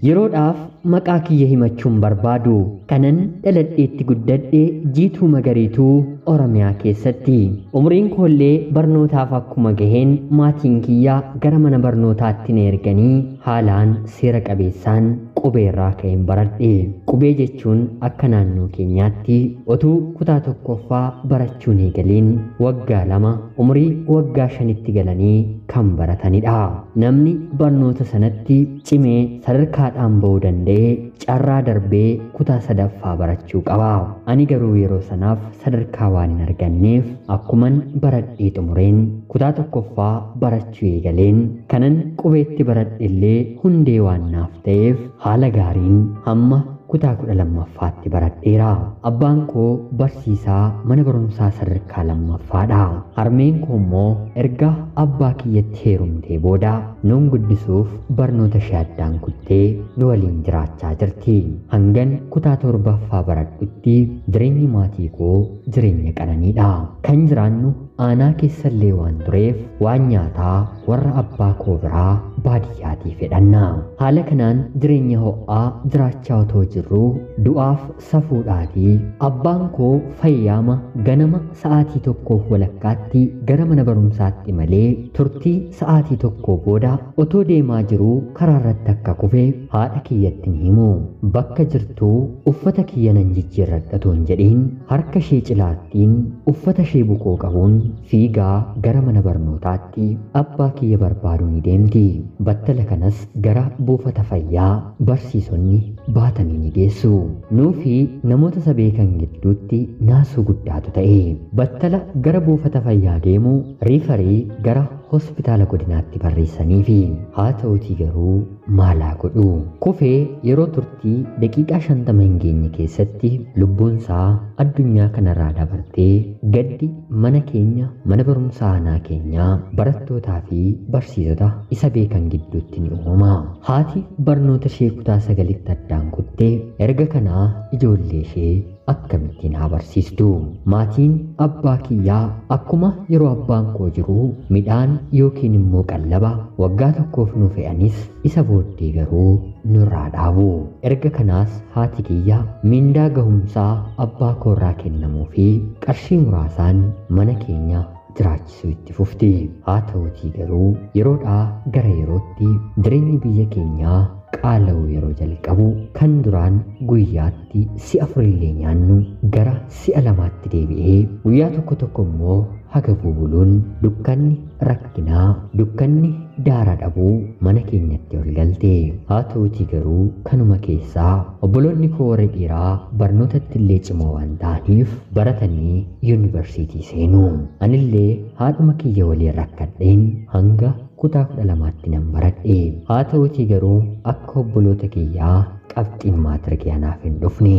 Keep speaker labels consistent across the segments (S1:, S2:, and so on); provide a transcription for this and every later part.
S1: yeroodhaaf maqaa kiyya himachuun barbaadu kanan dhaladheetti guddadhe jiituu magariituu Oromiyaa keessatti umriin koollee barnootaaf akkuma gaheen maatiin kiyya gara mana barnootaatti na erganii haalaan seera qabeessaan qubeerraa ka'een baradhe. Qubee jechuun akka naannoo keenyaatti otuu kutaa tokkoffaa barachuun eegaliin waggaa 2 umrii waggaa 5tti galanii kan baratanidha. Namni barnoota sanatti cimee sadarkaadhaan ba'uu danda'e carraa darbee kutaa 3ffaa barachuu qaba. Ani garuu yeroo sanaaf sadarkaa waan hin arganneef akkuman baradhee xumureen kutaa tokkoffaa barachuu eegaleen kanan qubeetti baradhe illee hundee waan naaf ta'eef haala gaariin hamma kutaa 12ffaatti baradheera. Abbaan koo barsiisaa mana barumsaa sadarkaa 2ffaadha. Harmeen koo immoo erga abbaa kiyyatti heerumtee booda nuun guddisuuf barnoota ishee addaan kuttee nu waliin jiraachaa jirti. Hangan kutaa 7ffaa baradhutti jireenyi maatii koo jireenya qananiidha. Kan jiraannu aanaa keessallee waan tureef waan nyaataa warra abbaa koo biraa baadiyyaatii fedhanna. Haala kanaan jireenya ho'aa jiraachaa otoo jirru du'aaf safuudhaatii abbaan koo fayyaama ganama sa'aatii 1:00 gara mana barumsaatti malee turtii sa'aatii 1 booda otoo deemaa jiru karaa irratti akka kufe haadha kiyyatti himu. Bakka jirtuu uffata kiyya nan jijjiirradhatoon jedhiin harka ishee cilaattiin uffata ishee bukoo qabuun fiigaa gara mana barnootaatti abbaa kiyya barbaaduu ni deemti. Battala kanas gara buufata fayyaa barsiisonni baatanii ni geessu. Nuufi namoota isa beekan gidduutti naasuu guddaatu ta'e. Battala gara buufata fayyaa deemu riifarii gara hospitaala godinaatti barreessanii fi haa ta'utii garuu maalaa godhu. Kufee yeroo turtii daqiiqaa 50 hin geenye keessatti lubbuunsaa addunyaa kanarraa dabartee gaddi mana keenya mana barumsaa aanaa keenyaa barattootaa fi barsiisota isa beekan gidduutti ni uumama. Haati barnoota ishee kutaa 9tti addaan kuttee erga kanaa ijoollee ishee akkamittiin haa barsiistu. Maatiin abbaa kiyyaa akkuma yeroo abbaan koo jiru midhaan yookiin immoo qallaba waggaa tokkoof nu fe'anis isa booddee garuu nurraa dhaabu. Erga kanaas haati kiyya mindaa gahumsaa abbaa koorraa kennamuu fi qarshii muraasaan mana keenya jiraachisuu itti fufti. Haa ta'utii garuu yeroodhaa gara yerootti jireenyi biyya keenyaa qaala'uu yeroo jalqabu kan duraan guyyaatti si'a 4 illee nyaannu gara si'a 2tti deebi'ee guyyaa tokko immoo haga bubuluun dukkanni rakkinaa dukkanni daara dhabuu mana keenyatti ol galte. Haa ta'utii garuu kanuma keessaa obboloonni koo warri dhiiraa barnootatti illee cimoo waan ta'aniif baratanii yuunivarsiitii seenu. Anillee haadhuma kiyya waliin rakkadheen hanga kutaa 12tti nan baradhe. Haa ta'utii garuu akka obboloota kiyyaa qabxiin maatirikii anaaf hin dhufne.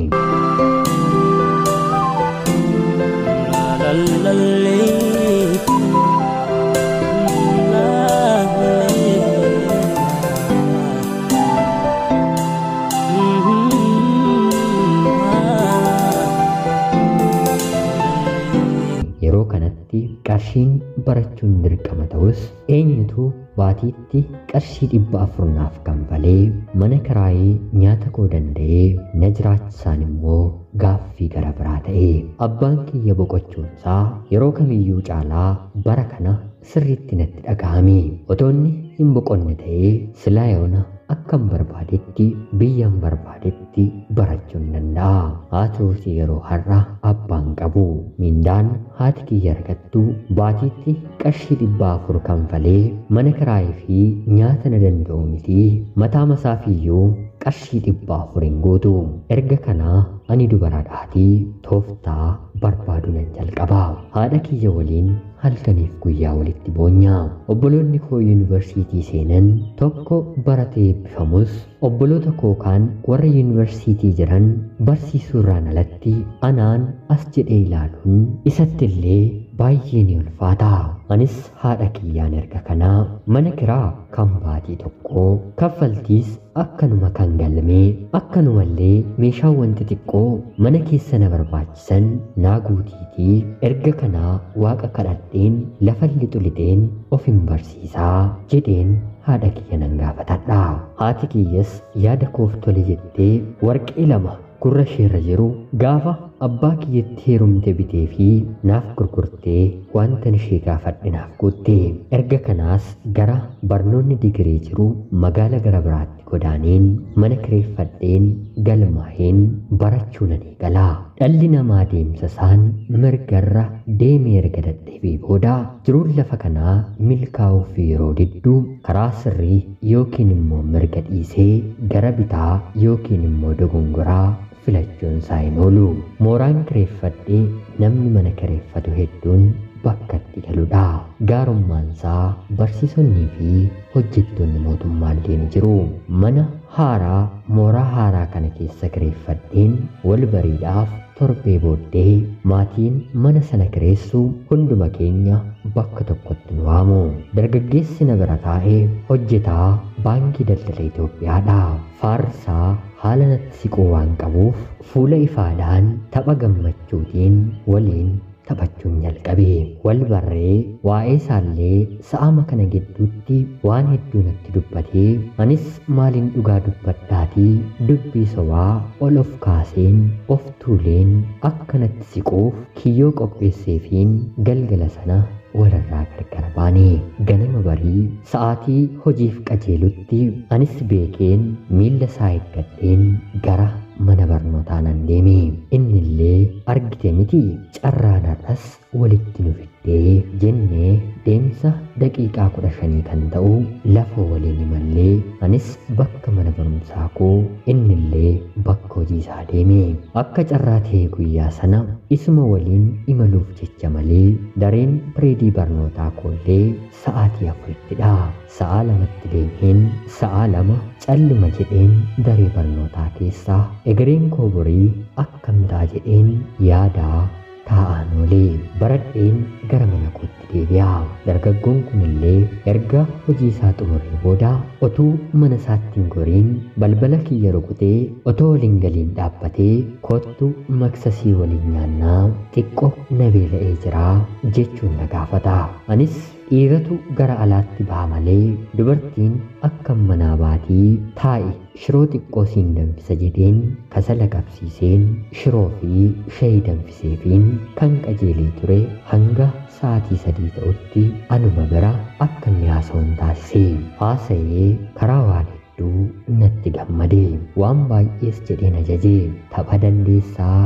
S1: Yeroo kanatti qarshiin barachuun dirqama ta'us eenyutu baatiitti qarshii 400 naaf kanfalee mana kiraayee nyaata koo danda'ee na jiraachisaan immoo gaaffii gara biraa ta'e. Abbaan kiyya boqochuunsaa yeroo kamiyyuu caalaa bara kana sirriitti natti dhaga'ame. Otoonni hin boqonne ta'ee silaa yoona akkam barbaadetti biyyan barbaadetti barachuun danda'a. Haa ta'utii yeroo har'a abbaan qabu mindaan haati kiyya argattu baatiitti qarshii 400 kanfalee mana kiraayee fi nyaata na danda'u miti. Mataa masaafiyyuu qarshii 400 hin guutu. Erga kanaa ani dubaraadhaatii tooftaa barbaadu nan jalqaba. Haadha kiyya waliin halkaniif guyyaa walitti boonya. Obboloonni koo yuunivarsiitii seenan tokko baratee eebbifamus obboloota koo kaan warra yuunivarsiitii jiran barsiisuurraan alatti anaan as jedhee ilaaluun isatti illee baay'ee ni ulfaata. Anis haadha kiyyaan erga kanaa mana kiraa kan baatii tokko kaffaltiis akkanuma kan galmee akkanumallee meeshaawwan xixiqqoo mana keessa na barbaachisan naa guutiitii erga kanaa waaqa kadhadheen lafa lixu lixeen of hin barsiisaa jedheen haadha kiyya nan gaafatadha. Haati kiyyas yaada koof tole jettee warqee 2 gurra isheerra jiru gaafa abbaa kiyyatti heerumte bitee fi naaf gurgurtee wanta ishee gaafadhe naaf guutte. Erga kanaas gara barnoonni digirii jiru magaala gara biraatti godaaneen mana kireeffadheen galmaa'een barachuu nan eegala. Dhalli namaa deemsa isaan mirgarra deemee erga dadhabee booda jiruun lafa kanaa milkaa'uuf yeroo didduu karaa sirrii yookiin immoo mirga dhiisee gara bitaa yookiin immoo dogongoraa filachuun isaa hin oolu. Mooraan kireeffadhee namni mana kireeffatu hedduun bakka itti galudha. Gaarummaan isaa barsiisonnii fi hojjettoonni mootummaa illee ni jiru. Mana haaraa mooraa haaraa kana keessa kireeffadheen wal bariidhaaf torbee booddee maatiin mana sana kireessu hunduma keenya bakka tokkotti nu waamu. Dargaggeessi na bira taa'ee hojjetaa baankii daldala Itoophiyaadha. Faarsaa haala natti siquu waan qabuuf fuula ifaadhaan tapha gammachuutiin waliin taphachuun jalqabe. Wal barree waa'ee isaallee sa'ama kana gidduutti waan hedduu natti dubbatee anis maaliin dhugaa dubbadhaatii dubbii sobaa ol of kaaseen of tuuleen akka natti siquuf kiyyoo qopheesseefiin galgala sana walirraa gargar baane. Ganama barii sa'aatii hojiif qajeelutti anis beekeen miilla isaa eeggadheen gara mana barnootaa nan deeme. Innillee argite miti carraan har'as walitti nu fiddee jennee deemsa daqiiqaa 15 kan ta'u lafa waliin imallee anis bakka mana barumsaa koo innillee bakka hojii isaa deeme. Akka carraa ta'e guyyaa sana isuma waliin imaluuf jecha malee dareen pireedii barnootaa koollee sa'aatii 4ttidha. Sa'a 2tti deemeen sa'a 2 calluma jedheen daree barnootaa keessaa egereen koo borii akkam ta'a jedheen yaadaa taa'aan olee baradheen gara mana kootti deebi'a. Dargaggoon kunillee erga hojii isaa xumuree booda otuu mana isaatti hin goriin balbala kiyya rukutee otoo waliin galiin dhaabbatee kottu maksasii waliin nyaannaa xiqqoo na beela'ee jiraa jechuun na gaafata. Anis dhiiratu gara alaatti ba'a malee dubartiin akka manaa baatii taa'i shiroo xiqqoo siin danfisa jedheen kasala qabsiiseen shiroo fi shayii danfiseefiin kan qajeelee ture hanga sa'aatii 3 ta'utti anuma bira akka inni haasa'uun taasise. Haasa'ee karaa waan hedduu natti gammade. Waan baay'ees jedheen ajaje. Tapha dandeessaa,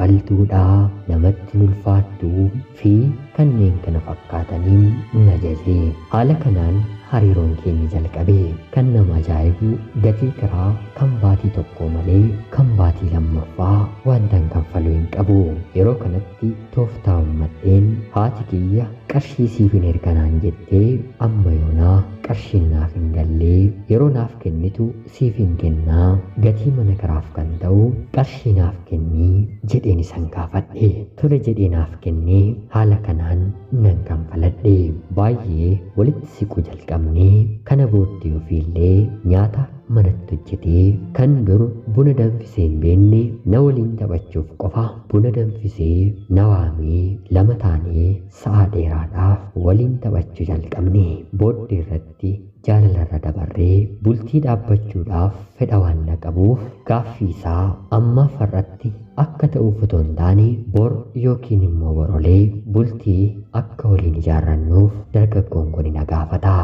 S1: kofaltuudhaa, namatti ulfaattuu fi kanneen kana fakkaataniin najaje. Haala kanaan hariiroon keenya jalqabe. Kan nama ajaa'ibu gatii kiraa kan baatii tokko malee kan baatii lammaffaa wantan kanfaluu hin qabu. Yeroo kanatti tooftaa uummadheen haati kiyya qarshii siif hin erganaan jettee amma yoonaa qarshiin naaf hin gallee yeroo naaf kennitu siif hin kennaa gatii mana kiraaf kan ta'u qarshii naaf kennii jedheen isan gaafadhe. Tole jedhee naaf kennee haala kanaan nan kanfaladhe. Baay'ee walitti siquu jalqabnee kana booddee ofiillee nyaata manatti hojjetee kan dur buna danfisee hin beekne na waliin taphachuuf qofa buna danfisee na waamee lama taanee sa'a dheeraadhaaf waliin taphachuu jalqabne. Booddee irratti jaalalarra dabarree bultii dhaabbachuudhaaf fedha waan na qabuuf gaaffii isaa ammaaf har'atti akka ta'uuf otoo hin taane bor yookiin immoo borolee bultii akka waliin ijaarrannuuf dargaggoon kun na gaafata.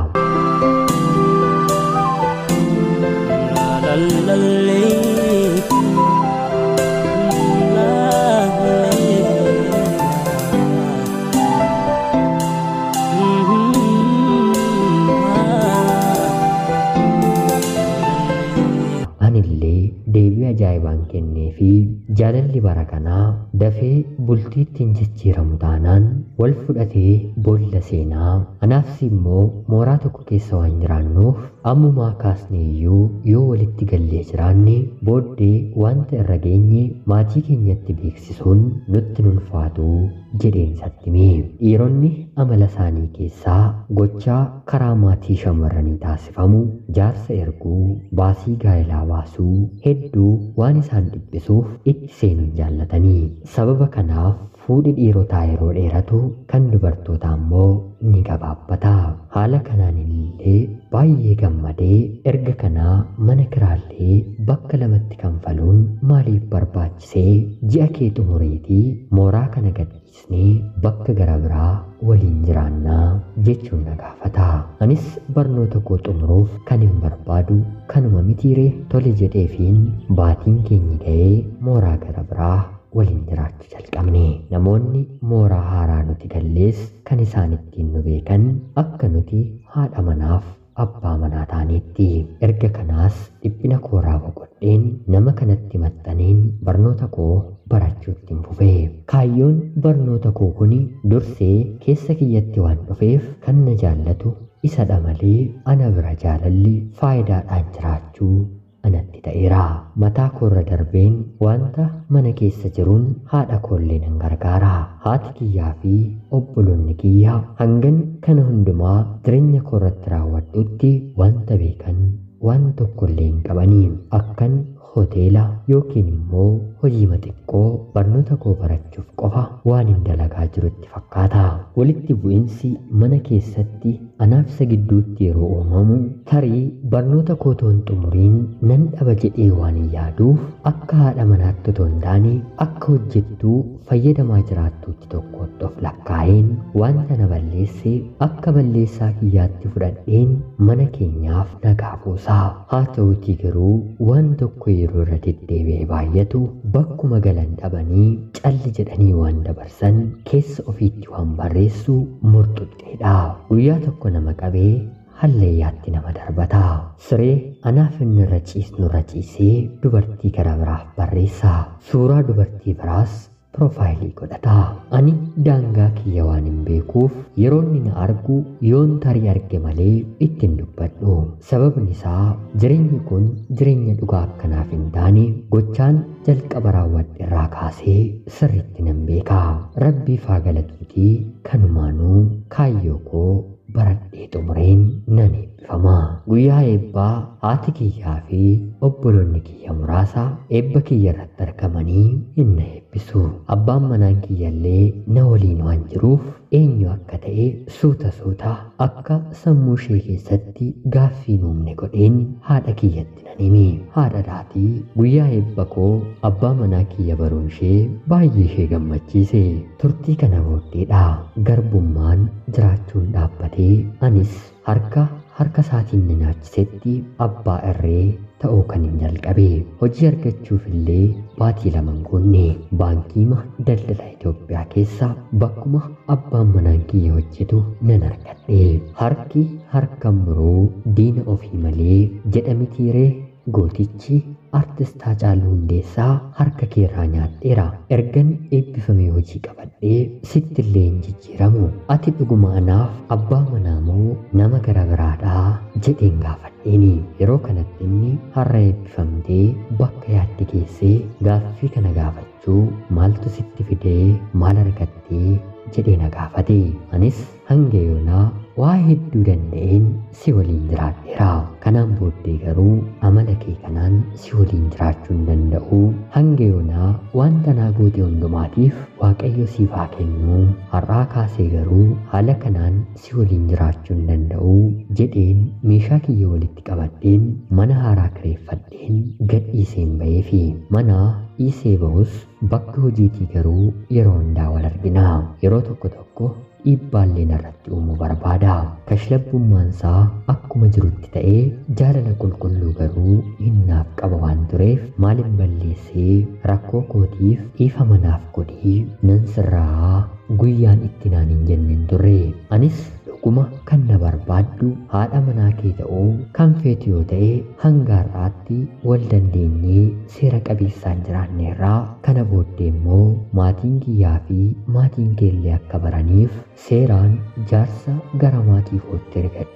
S1: Anillee deebii ajaa'ibaan kennee fi jaalalli bara kanaa dafee bultiitti hin jijjiiramu taanaan wal fudhatee boolla seenaa. Anaafis immoo mooraa tokko keessa waan jiraannuuf ammumaa kaasne iyyuu yoo walitti gallee jiraanne booddee wanta irra geenye maatii keenyatti beeksisuun nutti ulfaatu jedheen isatti hime. Dhiironni amala isaanii keessaa gochaa karaa maatii shamarranii taasifamu jaarsa erguu baasii gaa'elaa baasuu hedduu waan isaan dhiphisuuf itti seenuun jaallatanii. Sababa kanaaf fuudhi dhiirotaa yeroo dheeratu kan dubartootaa immoo ni gabaabbata. Haala kanaan illee baay'ee gammadee erga kanaa mana kiraallee bakka lamatti kanfaluun maaliif barbaachisee ji'a kee xumureetii mooraa kana gadhiisnee bakka gara biraa waliin jiraannaa jechuun na gaafata. Anis barnoota koo xumuruuf kan hin barbaadu kanuma mitiiree tole jedheefiin baatiin keenya ga'ee mooraa gara biraa waliin jiraachuu jalqabne. Namoonni mooraa haaraa nuti gallees kan isaan ittiin nu beekan akka nuti haadha manaaf abbaa manaa taaneetti. Erga kanaas dhiphina kooraa boqodheen nama kanatti maxxaneen barnoota koo barachuutti hin fufee. Kaayyoon barnoota koo kuni dursee keessa kiyyatti waan dhufeef kan na jaallatu isadha malee ana bira jaalalli faayidaadhaan jiraachuu anatti ta'eera. Mataa koorra darbeen wanta mana keessa jiruun haadha koollee nan gargaara. Haati kiyyaa fi obboloonni kiyyaa hangan kana hundumaa jireenya koorratti raawwadhutti wanta beekan waan tokkollee hin qabanii. Akkan hoteela yookiin immoo hojii xiqqoo barnoota koo barachuuf qofa waan hin dalagaa jirutti fakkaata. Walitti bu'iinsi mana keessatti anaaf isa gidduutti yeroo uumamu tarii barnoota koo toon xumuriin nan dhaba jedhee waan hin yaaduuf akka haadha manaatti otoo hin taane akka hojjettuu fayyadamaa jiraattuutti tokkotti of lakkaa'een wanta na balleesse akka balleessaa kiyyaatti fudhadheen mana keenyaaf nagaa buusaa. Haa ta'uutii garuu waan tokko yeroo irra deddeebi'ee baay'atu bakkuma galan dhabanii calli jedhanii waan dabarsan keessa ofiitti waan barreessu murxuxxeedha. Guyyaa tokko nama qabee halleeyyaatti nama darbata. Siree anaaf inni irra ciisnu irra ciisee dubartii gara biraaf barreessa. Suuraa dubartii biraas profaayilii godhata. Ani daangaa kiyya waan hin beekuuf yeroo inni na argu yoon tarii arge malee ittiin dubbadhu. Sababni isaa jireenyi kun jireenya dhugaa akkanaaf hin taane gochaan jalqaba raawwadhe irraa kaasee sirriitti nan beeka. Rabbiif haa galatuutii kanumaanuu kaayyoo koo baradhee xumureen nan eebbifama. Guyyaa eebbaa haati kiyyaa fi obboloonni kiyya muraasa eebba kiyya irratti argamanii hin na eebbisu. Abbaan manaan kiyyallee na waliin waan jiruuf eenyu akka ta'e suuta akka sammuu ishee keessatti gaaffii uumne godheen haadha kiyyatti nan hime. Haadha dhaatii guyyaa eebba koo abbaa manaa kiyya baruun ishee baay'ee ishee gammachiise. Turtii kana booddeedha garbummaan jiraachuun dhaabbatee anis harka isaatiin na nyaachisetti abbaa irree ta'uu kan hin jalqabe. Hojii argachuuf illee baatii lama guunne baankiima daldala Itoophiyaa keessa bakkuma abbaan manaan kiyya hojjetu nan argadhe. Harka muruu diina ofii malee jedhamitiiree gootichi artist Haacaaluu Hundeessaa harka keerraa nyaadheera. Ergan eebbifamee hojii qabadhee sittillee hin jijjiiramu. Ati dhuguma anaaf abbaa manaa moo nama gara biraadhaa jedheen gaafadheeni. Yeroo kanatti inni har'a eebbifamtee bakka yaadde geessee gaaffii kana gaafachuu maaltu sitti fidee maal argattee jedhee na gaafate. Anis hanga yoonaa waa hedduu danda'een si waliin jiraadheera. Kanaan booddee garuu amala kee kanaan si waliin jiraachuu hin danda'u. Hanga yoonaa wanta naa goote hundumaatiif Waaqayyo siif haa kennu. Har'aa kaasee garuu haala kanaan si waliin jiraachuu hin danda'u jedheen meeshaa kiyya walitti qabadheen mana haaraa kireeffadheen gadhiiseen ba'eefi mana dhiisee ba'us bakka hojiitii garuu yeroo hundaa wal argina. Yeroo tokko dhiibbaallee narratti uumuu barbaada. Kashlabbummaansaa akkuma jirutti ta'ee jaalala qulqulluu garuu hinnaaf qaba waan tureef maalin balleessee rakkoo kootiif dhiifama naaf godhii nan sirraa guyyaan itti naan hin jenne hin turre. Anis dhuguma kan na barbaaddu haadha manaa kee ta'uu kan feetu yoo ta'e hanga har'aatti wal dandeenyee seera qabeessaan jiraanneerraa. Kana booddee immoo maatiin kiyyaa fi maatiin keellee akka baraniif seeraan jaarsa gara maatii kootti ergadhu.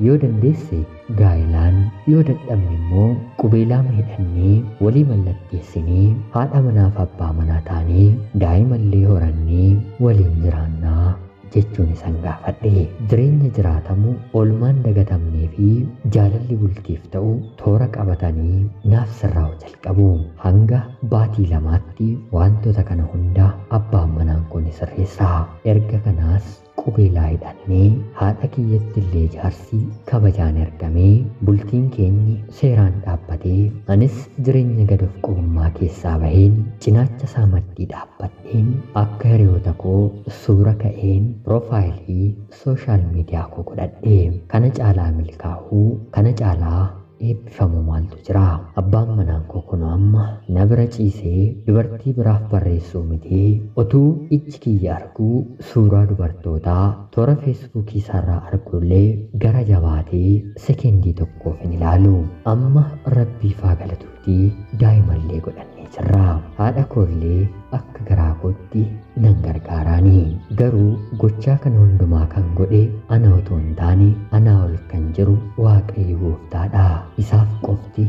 S1: Yoo dandeesse gaa'ilaan yoo dadhabne immoo qubeelaa hidhannee walii mallatteessinee haadha manaaf abbaa manaa taanee daa'imallee horannee waliin jiraannaa jechuun isan gaafadhe. Jireenya jiraatamu oolmaan dagatamnee fi jaalalli bultiif ta'u toora qabatanii naaf sirraa'u jalqabu. Hanga baatii lamaatti wantoota kana hunda abbaan manaan kun sirreessa. Erga kanaas qubeelaa hidhannee haadha kiyyatti illee jaarsi kabajaan ergamee bultiin keenyi seeraan dhaabbatee anis jireenya gad of qabummaa keessaa baheen cinaacha isaa maddii dhaabbadheen akka hiriyoota koo suura ka'een piroofaayilii sooshaal miidiyaa koo godhadhe. Kana caalaa milkaa'uu, kana caalaa eebbifamu maaltu jira? Abbaan manaan koo kun amma na bira ciisee dubartii biraaf barreessuu miti otuu ijji kiyya arguu suuraa dubartootaa toora feesbuukii isaarraa arguullee gara jabaatee sekendii tokkoof hin ilaalu. Amma rabbiif haa galatuutii daa'imallee godhannee jirra. Haadha koollee akka garaa kootti nan gargaaraani. Garuu gochaa kana hundumaa kan godhe ana otoo hin taane anaa ol kan jiru Waaqayyo Gooftaadha. Isaaf qofti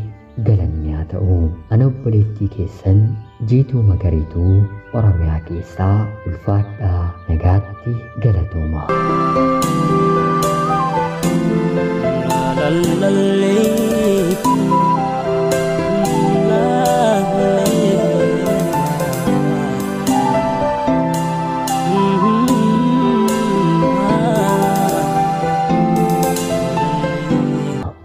S1: galanni haa ta'u. Ana obboleettii keessan Jiituu Magariituu Oromiyaa keessaa ulfaadhaa nagaatti galatooma.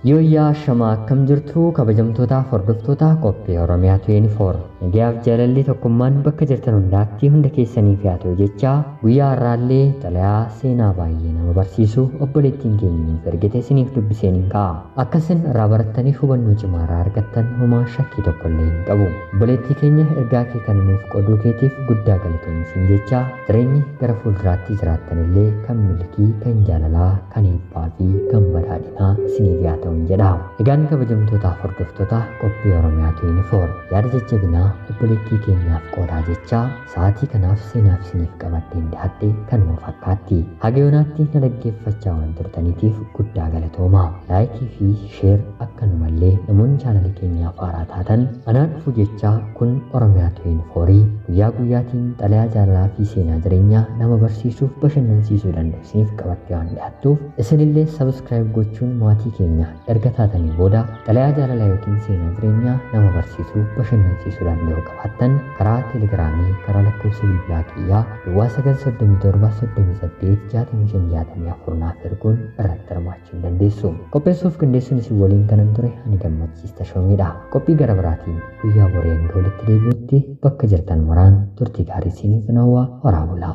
S1: Yooyyaa shamaa akkam jirtu kabajamtootaaf hordoftoota qophii Oromiyaa 24. Nagaaf jaalalli tokkummaan bakka jirtan hundaatti hunda keessaniif haa ta'u jecha guyyaa har'aallee xalayaa seenaa baay'ee nama barsiisu obboleettiin keenya nuuf ergite isiniif dubbiseen hin ka'a. Akkasin irraa barattanii hubannoo cimaa irraa argattan homaa shakkii tokko illee hin qabu. Obboleettii keenya ergaa kee kana nuuf qooduu keetiif guddaa galatoomii siin jecha jireenyi gara fuulduraatti jiraattan illee kan milkii, kan jaalalaa, kan eebbaa fi kan badhaadhinaa isiniif haa ta'u jedha. Egaan kabajamtootaaf hordoftoota qophii Oromiyaa 24 yaada jajjabinaa obboleettii keenyaaf qoodaa jecha sa'aatii kanaaf seenaaf isiniif qabaddeen dhiyaadhe kanuma fakkaatti. Haga yoonaatti na dhaggeeffachaa waan turtaniitiif guddaa galatooma. Laayikii fi sheer akkanumallee namoonni chaanalii keenyaaf haaraa taatan anaa dhufu jecha kun Oromiyaa 24 guyyaa guyyaatiin xalayaa jaalalaa fi seenaa jireenyaa nama barsiisuuf bashannansiisuu danda'u isiniif qabattee waan dhiyaattuuf isinillee sabiskiraayib gochuun maatii keenya erga taatanii booda xalayaa jaalalaa yookiin seenaa jireenyaa nama barsiisuu bashannansiisuu danda'u qabaattan karaa teelegiraamii karaa lakkoofsa bilbilaa kiyyaa 937 naaf erguun irratti hirmaachuu dandeessu. Qopheessuuf qindeessuun isin waliin kanan ture ani gammachiista shoomiidha. Qophii gara biraatiin guyyaa boreen walitti deebi'utti bakka jirtan maraan turtii gaarii isiniif hawwaa horaa bulaa.